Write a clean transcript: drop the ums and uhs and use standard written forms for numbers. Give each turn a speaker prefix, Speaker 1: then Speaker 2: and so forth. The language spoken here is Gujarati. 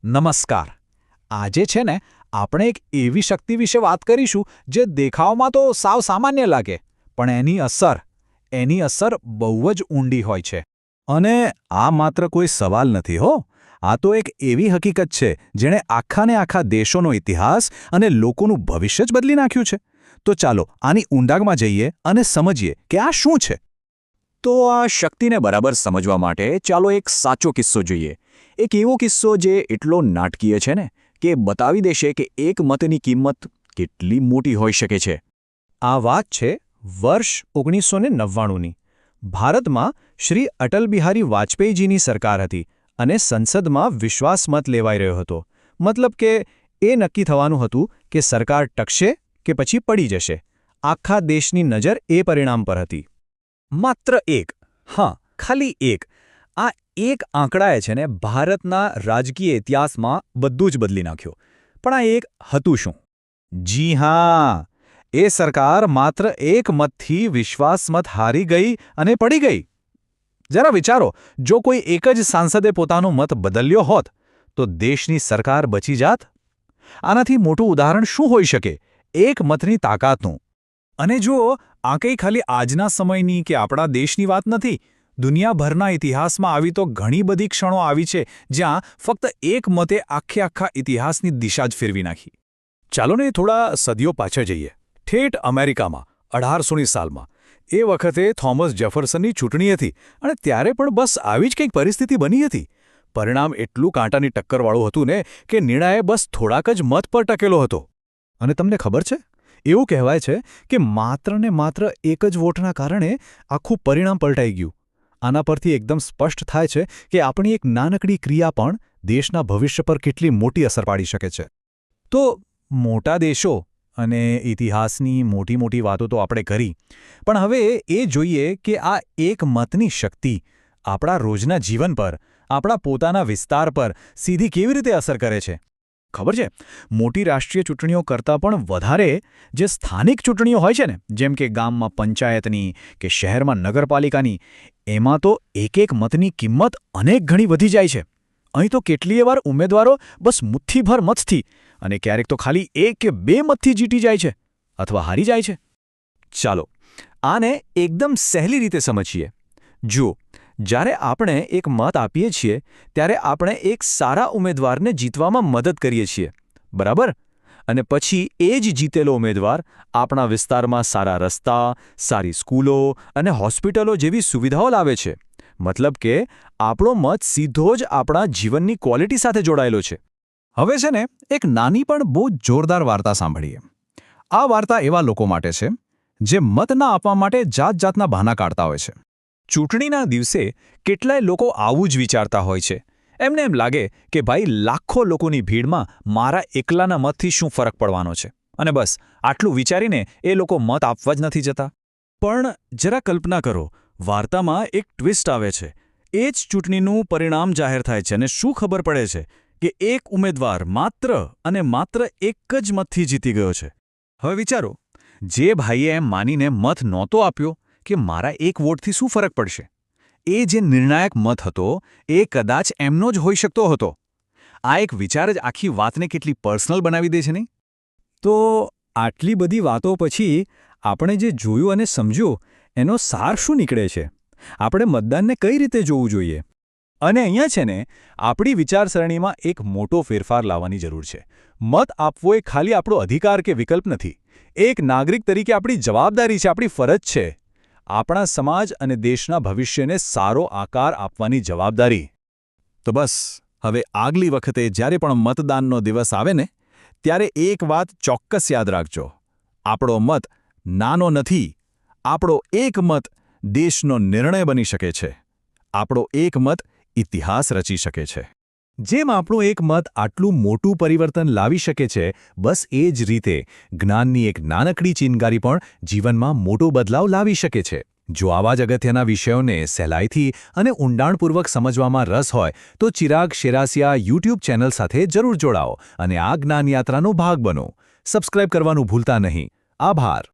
Speaker 1: નમસ્કાર. આજે છે ને આપણે એક એવી શક્તિ વિશે વાત કરીશું જે દેખાવમાં તો સાવ સામાન્ય લાગે, પણ એની અસર બહુ જ ઊંડી હોય છે.
Speaker 2: અને આ માત્ર કોઈ સવાલ નથી હો. આ તો એક એવી હકીકત છે જેણે આખાને આખા દેશોનો ઇતિહાસ અને લોકોનું ભવિષ્ય જ બદલી નાખ્યું છે. તો ચાલો આની ઊંડાણમાં જઈએ અને સમજીએ કે આ શું છે.
Speaker 3: તો આ શક્તિને બરાબર સમજવા માટે ચાલો એક સાચો કિસ્સો જોઈએ. એક એવો કિસ્સો જે એટલો નાટકીય છે ને કે બતાવી દેશે કે એક મતની કિંમત કેટલી મોટી હોઈ શકે છે.
Speaker 1: આ વાત છે વર્ષ 1999ની. ભારતમાં શ્રી અટલ બિહારી વાજપેયીજીની સરકાર હતી અને સંસદમાં વિશ્વાસ મત લેવાઈ રહ્યો હતો. મતલબ કે એ નક્કી થવાનું હતું કે સરકાર ટકશે કે પછી પડી જશે. આખા દેશની નજર એ પરિણામ પર હતી.
Speaker 3: માત્ર એક, ખાલી એક. આ એક આંકડાએ છે ને ભારતના રાજકીય ઇતિહાસમાં બધું જ બદલી નાખ્યું. પણ આ એક હતું શું?
Speaker 2: જી હા, એ સરકાર માત્ર એક મતથી વિશ્વાસ મત હારી ગઈ અને પડી ગઈ. જરા વિચારો, જો કોઈ એક જ સાંસદે પોતાનો મત બદલ્યો હોત તો દેશની સરકાર બચી જાત? આનાથી મોટું ઉદાહરણ શું હોઈ શકે એક મતની તાકાતનું?
Speaker 1: અને જુઓ, આ કંઈ ખાલી આજના સમયની કે આપણા દેશની વાત નથી. દુનિયાભરના ઇતિહાસમાં આવી તો ઘણી બધી ક્ષણો આવી છે જ્યાં ફક્ત એક મતે આખા ઇતિહાસની દિશા જ ફેરવી નાખી. ચાલો ને થોડા સદીઓ પાછળ જઈએ. ઠેઠ અમેરિકામાં 1800ની સાલમાં. એ વખતે થોમસ જેફરસનની ચૂંટણી હતી અને ત્યારે પણ બસ આવી જ કંઈક પરિસ્થિતિ બની હતી. પરિણામ એટલું કાંટાની ટક્કરવાળું હતું ને કે નિર્ણય બસ થોડાક જ મત પર ટકેલો હતો. અને તમને ખબર છે, એવું કહેવાય છે કે માત્ર ને માત્ર એક જ વોટના કારણે આખું પરિણામ પલટાઈ ગયું. આના પરથી એકદમ સ્પષ્ટ થાય છે કે આપણી એક નાનકડી ક્રિયા પણ દેશના ભવિષ્ય પર કેટલી મોટી અસર પાડી શકે છે. તો મોટા દેશો અને ઇતિહાસની મોટી વાતો તો આપણે કરી, પણ હવે એ જોઈએ કે આ એક મતની શક્તિ આપણા રોજના જીવન પર, આપણા પોતાના વિસ્તાર પર સીધી કેવી રીતે અસર કરે છે. ખબર છે, મોટી રાષ્ટ્રીય ચૂંટણીઓ કરતાં પણ વધારે જે સ્થાનિક ચૂંટણીઓ હોય છે ને, જેમ કે ગામમાં પંચાયતની કે શહેરમાં નગરપાલિકાની, એમાં તો એક મતની કિંમત અનેક ગણી વધી જાય છે. અહીં તો કેટલીય વાર ઉમેદવારો બસ મુઠ્ઠીભર મતથી અને ક્યારેક તો ખાલી 1 કે 2 મતથી જીતી જાય છે અથવા હારી જાય છે.
Speaker 3: ચાલો આને એકદમ સહેલી રીતે સમજીએ. જુઓ, જ્યારે આપણે એક મત આપીએ છીએ ત્યારે આપણે એક સારા ઉમેદવારને જીતવામાં મદદ કરીએ છીએ, બરાબર? અને પછી એ જ જીતેલો ઉમેદવાર આપણા વિસ્તારમાં સારા રસ્તા, સારી સ્કૂલો અને હોસ્પિટલો જેવી સુવિધાઓ લાવે છે. મતલબ કે આપણો મત સીધો જ આપણા જીવનની ક્વોલિટી સાથે જોડાયેલો છે.
Speaker 2: હવે છે ને એક નાની પણ બહુ જોરદાર વાર્તા સાંભળીએ. આ વાર્તા એવા લોકો માટે છે જે મત ના આપવા માટે જાતના બહાના કાઢતા હોય છે.
Speaker 3: ચૂંટણીના દિવસે કેટલાય લોકો આવું જ વિચારતા હોય છે. એમને એમ લાગે કે ભાઈ લાખો લોકોની ભીડમાં મારા એકલાના મતથી શું ફરક પડવાનો છે, અને બસ આટલું વિચારીને એ લોકો મત આપવા જ નથી જતા. પણ જરા કલ્પના કરો, વાર્તામાં એક ટ્વિસ્ટ આવે છે. એ જ ચૂંટણીનું પરિણામ જાહેર થાય છે અને શું ખબર પડે છે કે એક ઉમેદવાર માત્ર એક જ મતથી જીતી ગયો છે. હવે વિચારો, જે ભાઈએ એમ માનીને મત નહોતો આપ્યો કે મારા એક વોટથી શું ફરક પડશે, એ જે નિર્ણાયક મત હતો એ કદાચ એમનો જ હોઈ શકતો હતો. આ એક વિચાર જ આખી વાતને કેટલી પર્સનલ બનાવી દે છે નહીં?
Speaker 1: તો આટલી બધી વાતો પછી આપણે જે જોયું અને સમજ્યું એનો સાર શું નીકળે છે? આપણે મતદાનને કઈ રીતે જોવું જોઈએ? અને અહીંયા છે ને આપણી વિચારસરણીમાં એક મોટો ફેરફાર લાવવાની જરૂર છે. મત આપવો એ ખાલી આપણો અધિકાર કે વિકલ્પ નથી. એક નાગરિક તરીકે આપણી જવાબદારી છે, આપણી ફરજ છે. આપણા સમાજ અને દેશના ભવિષ્યને સારો આકાર આપવાની જવાબદારી.
Speaker 2: તો બસ હવે આગલી વખતે જ્યારે પણ મતદાનનો દિવસ આવે ને, ત્યારે એક વાત ચોક્કસ યાદ રાખજો. આપણો મત નાનો નથી. આપણો એક મત દેશનો નિર્ણય બની શકે છે. આપણો એક મત ઇતિહાસ રચી શકે છે.
Speaker 1: જેમ આપણો એક મત આટલું મોટું પરિવર્તન લાવી શકે છે, બસ એ જ રીતે જ્ઞાનની એક નાનકડી ચિનગારી પણ જીવનમાં મોટો બદલાવ લાવી શકે છે. જો આવા જ અગત્યના વિષયોને સહેલાઈથી અને ઊંડાણપૂર્વક સમજવામાં રસ હોય તો ચિરાગ શેરાસિયા યુટ્યુબ ચેનલ સાથે જરૂર જોડાઓ અને આ જ્ઞાન યાત્રાનો ભાગ બનો. સબસ્ક્રાઇબ કરવાનું ભૂલતા નહીં. આભાર.